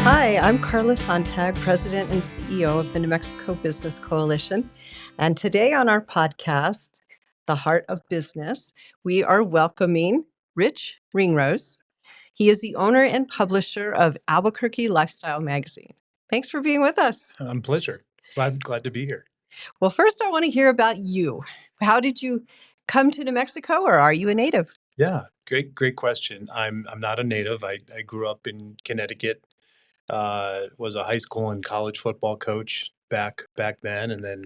Hi, I'm Carla Sonntag, President and CEO of the New Mexico Business Coalition. And today on our podcast, The Heart of Business, we are welcoming Rich Ringrose. He is the owner and publisher of Albuquerque Lifestyle magazine. Thanks for being with us. Pleasure. Glad to be here. Well, first, I want to hear about you. How did you come to New Mexico, or are you a native? Yeah, great question. I'm not a native. I grew up in Connecticut. Was a high school and college football coach back then, and then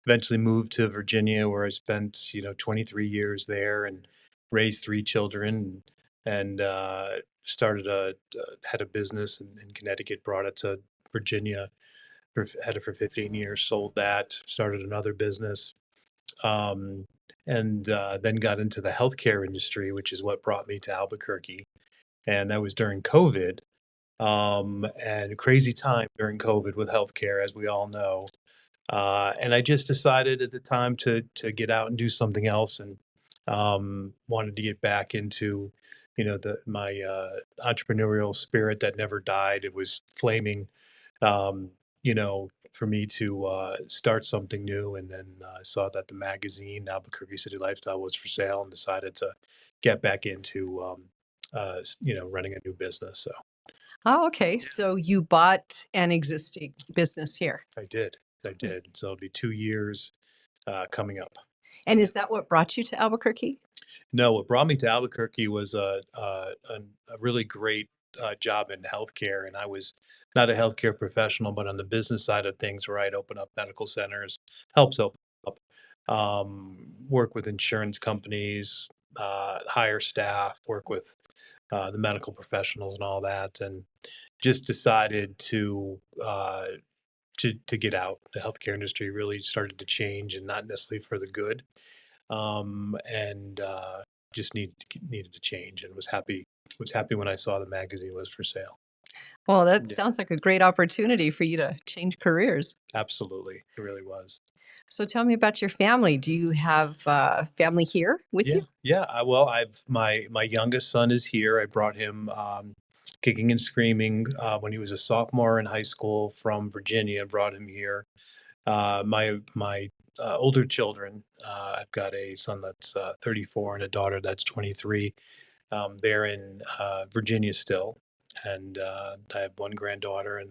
eventually moved to Virginia, where I spent 23 years there and raised three children, and had a business in Connecticut, brought it to Virginia, had it for 15 years, sold that, started another business. um, and then got into the healthcare industry, which is what brought me to Albuquerque. And that was during COVID, and crazy time during COVID with healthcare, as we all know. And I just decided at the time to get out and do something else, and wanted to get back into, my entrepreneurial spirit that never died. It was flaming, for me to start something new. And then I saw that the magazine Albuquerque City Lifestyle was for sale, and decided to get back into, running a new business. So Oh, okay. So you bought an existing business here. I did. I did. So it'll be 2 years coming up. And is that what brought you to Albuquerque? No, what brought me to Albuquerque was a really great job in healthcare. And I was not a healthcare professional, but on the business side of things, where I'd open up medical centers, helps open up, work with insurance companies, hire staff, work with the medical professionals and all that. And just decided to get out. The healthcare industry really started to change, and not necessarily for the good. And just needed to change, and was happy when I saw the magazine was for sale. Well, that Yeah, sounds like a great opportunity for you to change careers. absolutely, it really was. So tell me about your family. Do you have family here with Yeah, you? yeah. Well, I've my youngest son is here. I brought him kicking and screaming when he was a sophomore in high school from Virginia. Brought him here. My older children, I've got a son that's 34 and a daughter that's 23. They're in Virginia still, and I have one granddaughter and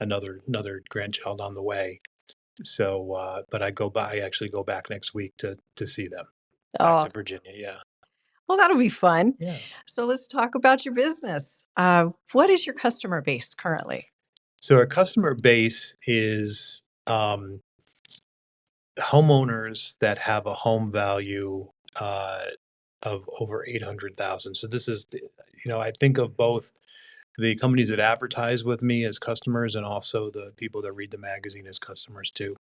another grandchild on the way. So, but I actually go back next week to see them back Oh, to Virginia. Yeah, well, that'll be fun. yeah. So let's talk about your business. What is your customer base currently? So our customer base is homeowners that have a home value uh, of over 800,000. So this is, I think of both the companies that advertise with me as customers, and also the people that read the magazine as customers too.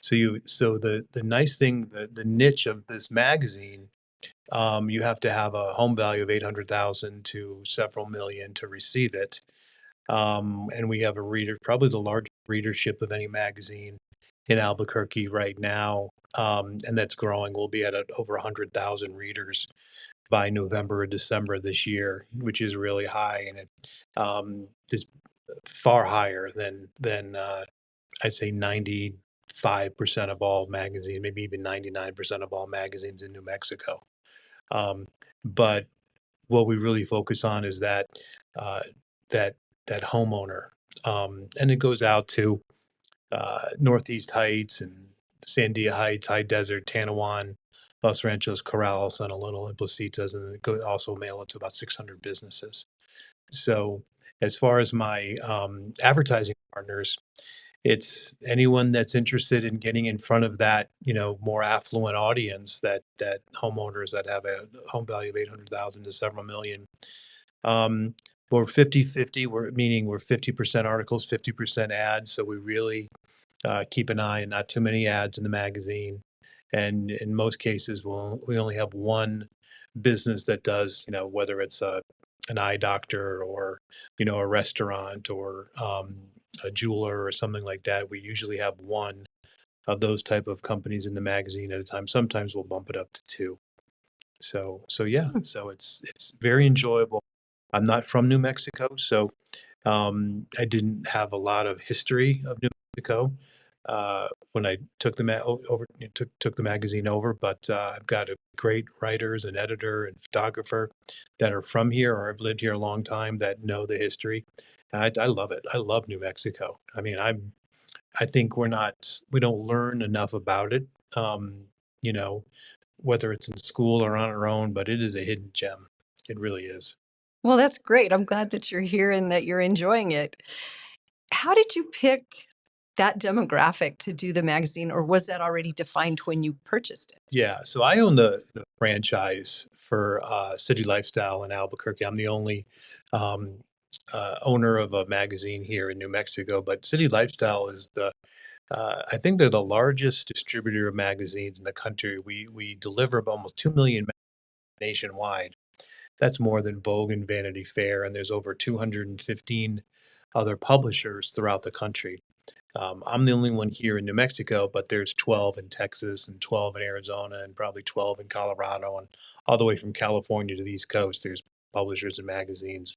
So the nice thing, the niche of this magazine, you have to have a home value of 800,000 to several million to receive it. And we have a reader, probably the largest readership of any magazine in Albuquerque right now. And that's growing. We'll be at over 100,000 readers by November or December this year, which is really high, and it is far higher than I'd say 95% of all magazines, maybe even 99% of all magazines in New Mexico. Um, but what we really focus on is uh, that that homeowner, and it goes out to Northeast Heights and Sandia Heights, High Desert, Tanawan, Los Ranchos, Corrales, San Little, and Placitas, and it could also mail it to about 600 businesses. So, as far as my advertising partners, it's anyone that's interested in getting in front of that, more affluent audience, that homeowners that have a home value of 800,000 to several million. Um, we're 50/50, meaning we're 50% articles, 50% ads. So we really keep an eye on not too many ads in the magazine. And in most cases, we only have one business that does, whether it's an eye doctor, or, a restaurant, or a jeweler or something like that. We usually have one of those type of companies in the magazine at a time. Sometimes we'll bump it up to two. So yeah, Hmm. so it's very enjoyable. I'm not from New Mexico, so I didn't have a lot of history of New Mexico when I took the took the magazine over, but I've got a great writers and editor and photographer that are from here or have lived here a long time that know the history, and I love it. I love New Mexico. I mean, I think we don't learn enough about it. Um, you know, whether it's in school or on our own, but it is a hidden gem. It really is. Well, that's great. I'm glad that you're here and that you're enjoying it. How did you pick that demographic to do the magazine, or was that already defined when you purchased it? Yeah, so I own the franchise for City Lifestyle in Albuquerque. I'm the only um, owner of a magazine here in New Mexico, but City Lifestyle is I think they're the largest distributor of magazines in the country. We deliver about almost 2 million nationwide. That's more than Vogue and Vanity Fair, and there's over 215 other publishers throughout the country. I'm the only one here in New Mexico, but there's 12 in Texas and 12 in Arizona and probably 12 in Colorado and all the way from California to the East Coast. There's publishers and magazines,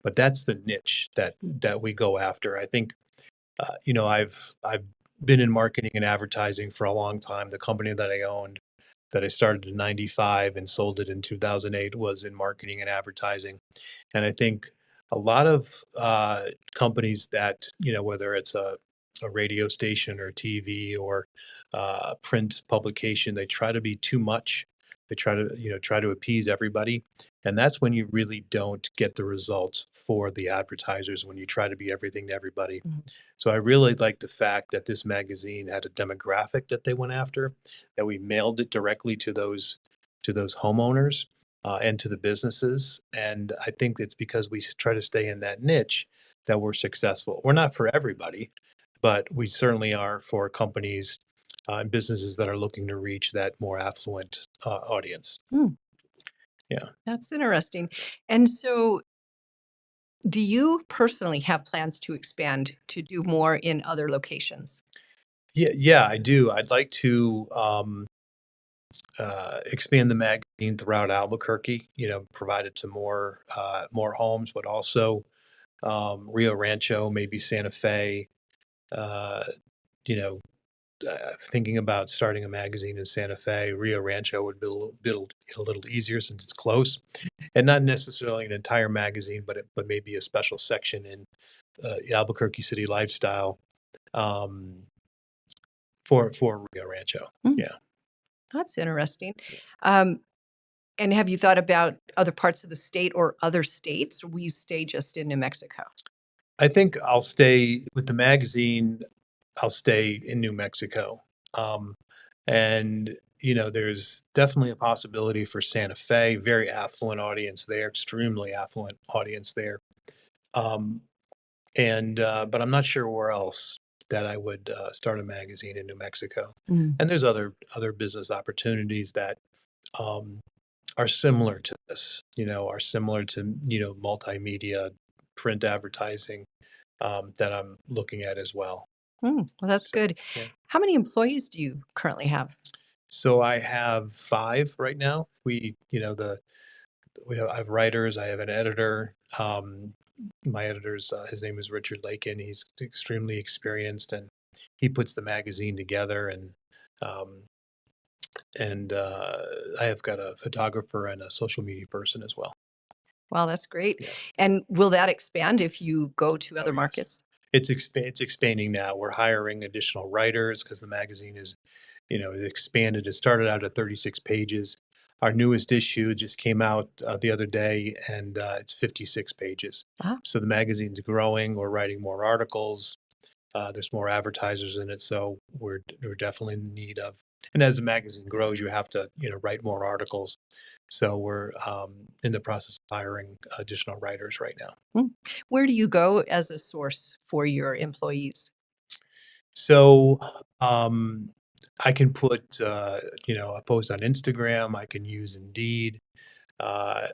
but that's the niche that we go after. I think I've been in marketing and advertising for a long time. The company that I owned, that I started in '95 and sold it in 2008, was in marketing and advertising. And I think a lot of companies that, whether it's a radio station or TV or a print publication, they try to be too much. They try to appease everybody. And that's when you really don't get the results for the advertisers when you try to be everything to everybody. Mhm. So I really like the fact that this magazine had a demographic that they went after, that we mailed it directly to those homeowners and to the businesses. And I think it's because we try to stay in that niche that we're successful. We're not for everybody, but we certainly are for companies and businesses that are looking to reach that more affluent audience. Mm, Yeah. that's interesting. And so, do you personally have plans to expand to do more in other locations? Yeah, yeah, I do. I'd like to expand the magazine throughout Albuquerque. Provide it to more homes, but also Rio Rancho, maybe Santa Fe. Uh, you know, Thinking about starting a magazine in Santa Fe. Rio Rancho would be a little easier since it's close, and not necessarily an entire magazine, but maybe a special section in Albuquerque City Lifestyle um, for Rio Rancho. Mm, Yeah. that's interesting. Um, and have you thought about other parts of the state or other states, or will you stay just in New Mexico? I think I'll stay with the magazine. I'll stay in New Mexico. Um, and there's definitely a possibility for Santa Fe, very affluent audience there, extremely affluent audience there. Um, and But I'm not sure where else that I would start a magazine in New Mexico. Mm, And there's other business opportunities that um, are similar to this, are similar to multimedia, print advertising that I'm looking at as well. well, that's So, good. yeah. How many employees do you currently have? So I have 5 right now. I have writers, I have an editor. My editor's his name is Richard Lakin. He's extremely experienced, and he puts the magazine together. Um, and I have got a photographer and a social media person as well. Wow, that's great. Yeah. And will that expand if you go to Oh other yes. markets? It's expanding now. We're hiring additional writers because the magazine is, it expanded. It started out at 36 pages. Our newest issue just came out the other day, and it's 56 pages. Wow. So the magazine's growing. We're writing more articles. There's more advertisers in it, so we're definitely in need of. And as the magazine grows, you have to write more articles. So we're in the process of hiring additional writers right now. Mm. Where do you go as a source for your employees? So, I can put, a post on Instagram. I can use Indeed. Uh,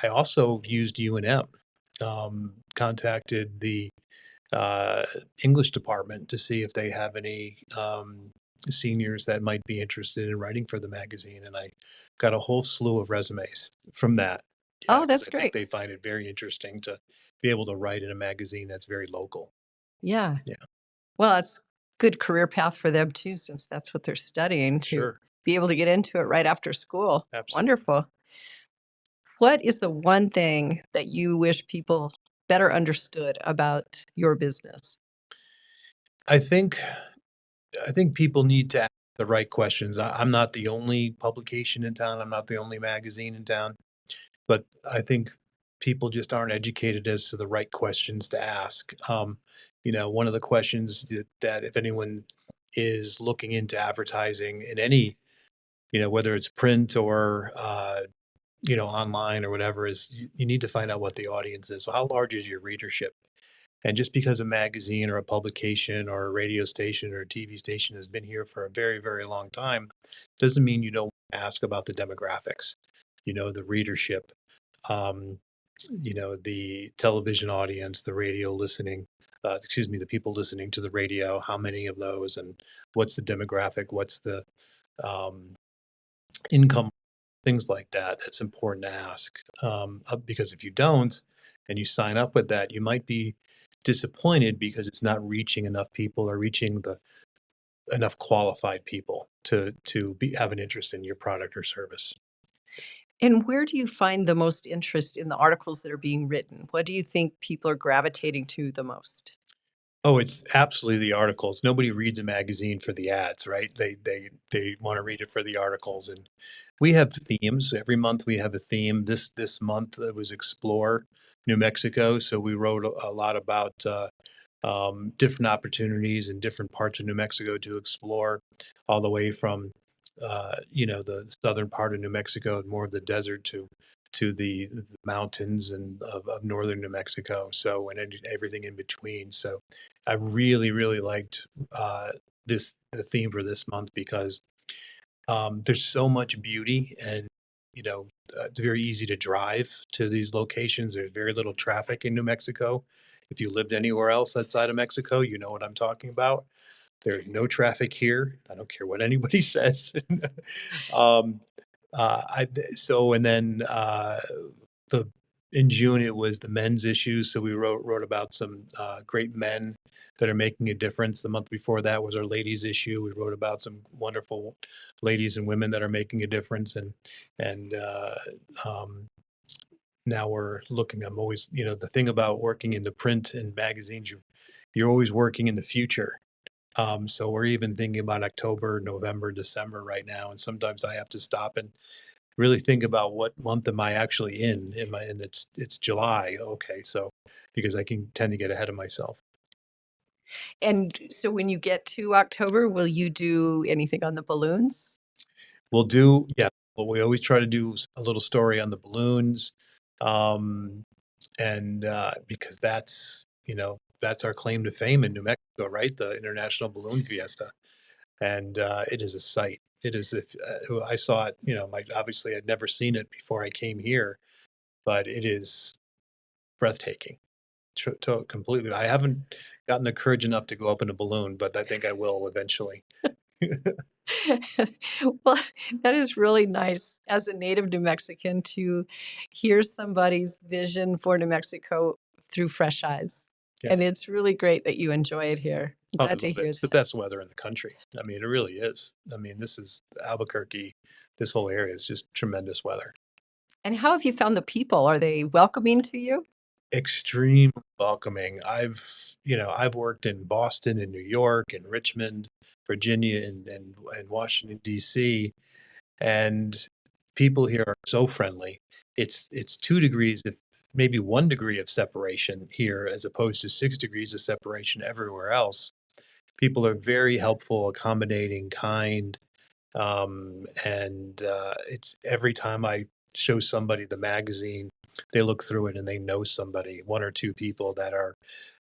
I also used UNM. Contacted the uh, English department to see if they have any seniors that might be interested in writing for the magazine, and I got a whole slew of resumes from that. Yeah, Oh, because that's I think great. they find it very interesting to be able to write in a magazine that's very local. Yeah. Yeah, Well, it's good career path for them too, since that's what they're studying to sure. be able to get into it right after school. Absolutely. Wonderful. What is the one thing that you wish people better understood about your business? I think I think people need to ask the right questions. I'm not the only publication in town. I'm not the only magazine in town, but I think people just aren't educated as to the right questions to ask. One of the questions that if anyone is looking into advertising in any, whether it's print or online or whatever, is you need to find out what the audience is. So how large is your readership? And just because a magazine or a publication or a radio station or a TV station has been here for a very, very long time, doesn't mean you don't ask about the demographics, the readership, um, the television audience, the radio listening, the people listening to the radio, how many of those, and what's the demographic, what's the um, income, things like that. It's important to ask because if you don't and you sign up with that, you might be disappointed because it's not reaching enough people or reaching the enough qualified people to have an interest in your product or service. And where do you find the most interest in the articles that are being written? What do you think people are gravitating to the most? Oh, it's absolutely the articles. Nobody reads a magazine for the ads, right? They want to read it for the articles, and we have themes. Every month we have a theme. This month it was Explore New Mexico, so we wrote a lot about different opportunities in different parts of New Mexico to explore, all the way from the southern part of New Mexico, more of the desert to the mountains and of northern New Mexico. So and everything in between. So I really really liked the theme for this month because there's so much beauty and it's very easy to drive to these locations. There's very little traffic in New Mexico. If you lived anywhere else outside of Mexico, you know what I'm talking about. There's no traffic here. I don't care what anybody says. um, so and then the in June it was the men's issues. So we wrote about some great men that are making a difference. The month before that was our ladies issue. We wrote about some wonderful ladies and women that are making a difference. And um, now we're looking. I'm always the thing about working in the print and magazines. You're always working in the future. So we're even thinking about October, November, December right now, and sometimes I have to stop and really think about what month am I actually in? And it's July. Okay, so because I can tend to get ahead of myself. And so when you get to October, will you do anything on the balloons? We'll do, yeah. What we always try to do is a little story on the balloons, um, and because that's our claim to fame in New Mexico, right? The International Balloon Fiesta, and it is a sight. It is if I saw it, obviously I'd never seen it before I came here, but it is breathtaking. Completely. I haven't gotten the courage enough to go up in a balloon, but I think I will eventually. Well, that is really nice as a native New Mexican to hear somebody's vision for New Mexico through fresh eyes. Yeah. And it's really great that you enjoy it here. I'm Oh, I glad to love it. hear It's the that. best weather in the country. I mean, it really is. I mean, this is Albuquerque. This whole area is just tremendous weather. And how have you found the people? Are they welcoming to you? Extremely welcoming. I've worked in Boston and New York and Richmond, Virginia, and Washington, D.C. And people here are so friendly. It's 2 degrees, if maybe 1 degree of separation here, as opposed to 6 degrees of separation everywhere else. People are very helpful, accommodating, kind, and it's every time I show somebody the magazine, they look through it and they know somebody, one or two people that are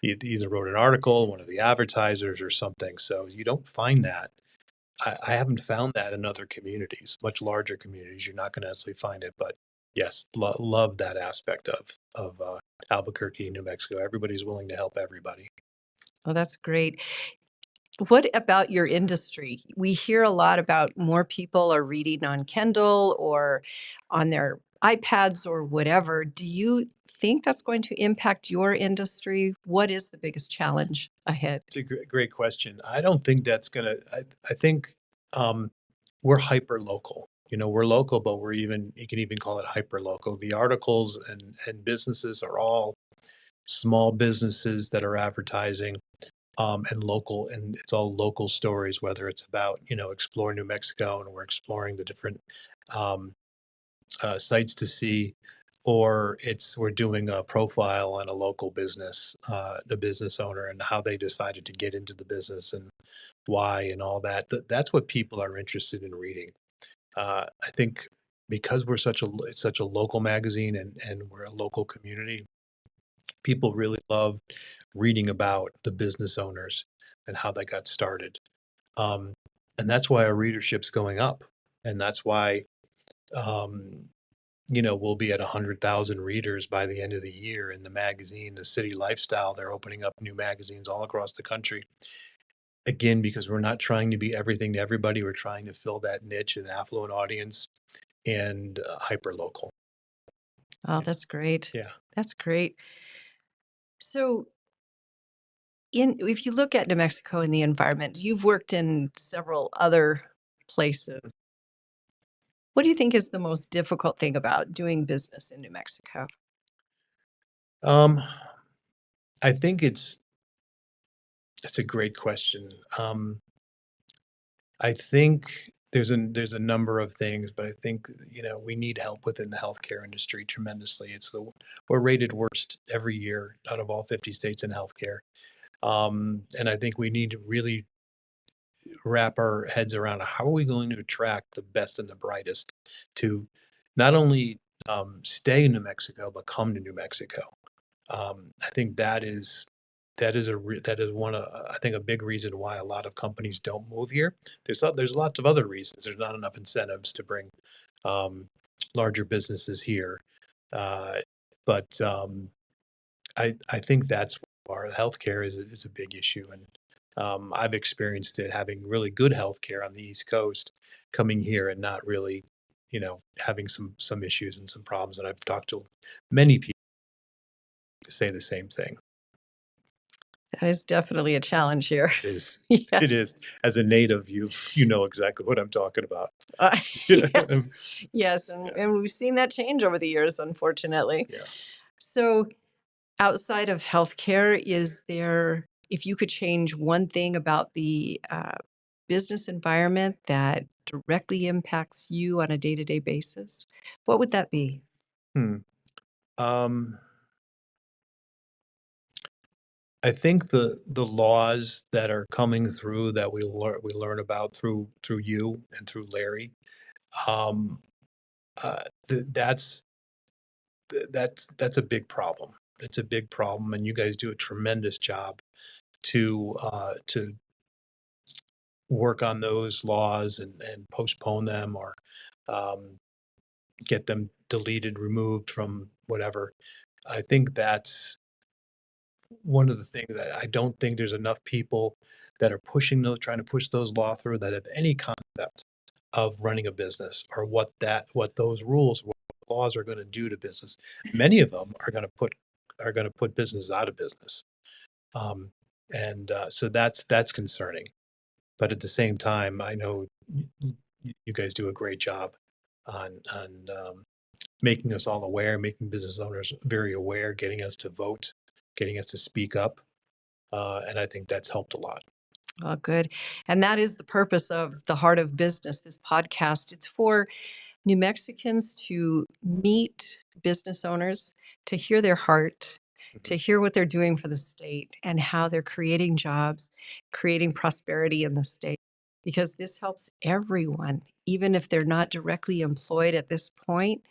either wrote an article, one of the advertisers, or something. So you don't find that. I haven't found that in other communities, much larger communities. You're not going to necessarily find it, but yes, love that aspect of Albuquerque, New Mexico. Everybody's willing to help everybody. Oh, that's great. What about your industry? We hear a lot about more people are reading on Kindle or on their iPads or whatever, do you think that's going to impact your industry? What is the biggest challenge ahead? It's a great question. I don't think that's gonna. I think we're hyper local. We're local, but you can even call it hyper local. The articles and businesses are all small businesses that are advertising, and local, and it's all local stories. Whether it's about exploring New Mexico, and we're exploring the different um, sites to see, or we're doing a profile on a local business, the business owner, and how they decided to get into the business and why and all that. That's what people are interested in reading. I think because it's such a local magazine, and we're a local community, people really love reading about the business owners and how they got started. Um, and that's why our readership's going up. And that's why um, we'll be at 100,000 readers by the end of the year in the magazine, the City Lifestyle. They're opening up new magazines all across the country. Again, because we're not trying to be everything to everybody. We're trying to fill that niche and affluent audience, and hyper local. Oh, that's great. Yeah. That's great. So, if you look at New Mexico and the environment, you've worked in several other places. What do you think is the most difficult thing about doing business in New Mexico? Um, I think that's a great question. I think there's a number of things, but I think we need help within the healthcare industry tremendously. We're rated worst every year out of all 50 states in healthcare, and I think we need to really wrap our heads around how are we going to attract the best and the brightest to not only stay in New Mexico but come to New Mexico. I think that is one I think a big reason why a lot of companies don't move here. There's lots of other reasons. There's not enough incentives to bring um, larger businesses here, uh, but I think that's our healthcare is a big issue, and I've experienced it having really good healthcare on the East Coast, coming here and not really, having some issues and some problems. And I've talked to many people to say the same thing. That is definitely a challenge here. It is. Yeah. It is. As a native, you know exactly what I'm talking about. Yes. Yes, Yeah. and we've seen that change over the years, unfortunately. Yeah. So, outside of healthcare, if you could change one thing about the business environment that directly impacts you on a day-to-day basis, what would that be? Hmm. Um, I think the laws that are coming through that we learn about through you and through Larry, um, that's that's a big problem. It's a big problem, and you guys do a tremendous job to work on those laws and postpone them, or um, get them deleted, removed from whatever. I think that's one of the things that I don't think there's enough people that are trying to push those law through, that have any concept of running a business, or what those rules, what laws are going to do to business. Many of them are going to put businesses out of business, um, and so that's concerning. But at the same time, I know you guys do a great job on making us all aware, making business owners very aware, getting us to vote, getting us to speak up, and I think that's helped a lot. Oh, good. And that is the purpose of the Heart of Business, this podcast. It's for New Mexicans to meet business owners, to hear their heart, Mhm. to hear what they're doing for the state and how they're creating jobs, creating prosperity in the state. Because this helps everyone, even if they're not directly employed at this point,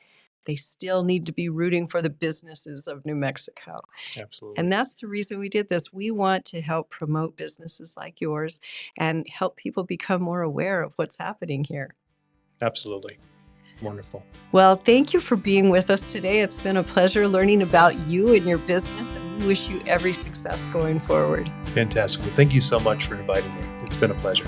they still need to be rooting for the businesses of New Mexico. Absolutely, And that's the reason we did this. We want to help promote businesses like yours and help people become more aware of what's happening here. absolutely, wonderful, Well, thank you for being with us today. It's been a pleasure learning about you and your business, and we wish you every success going forward. fantastic. Well, thank you so much for inviting me. It's been a pleasure.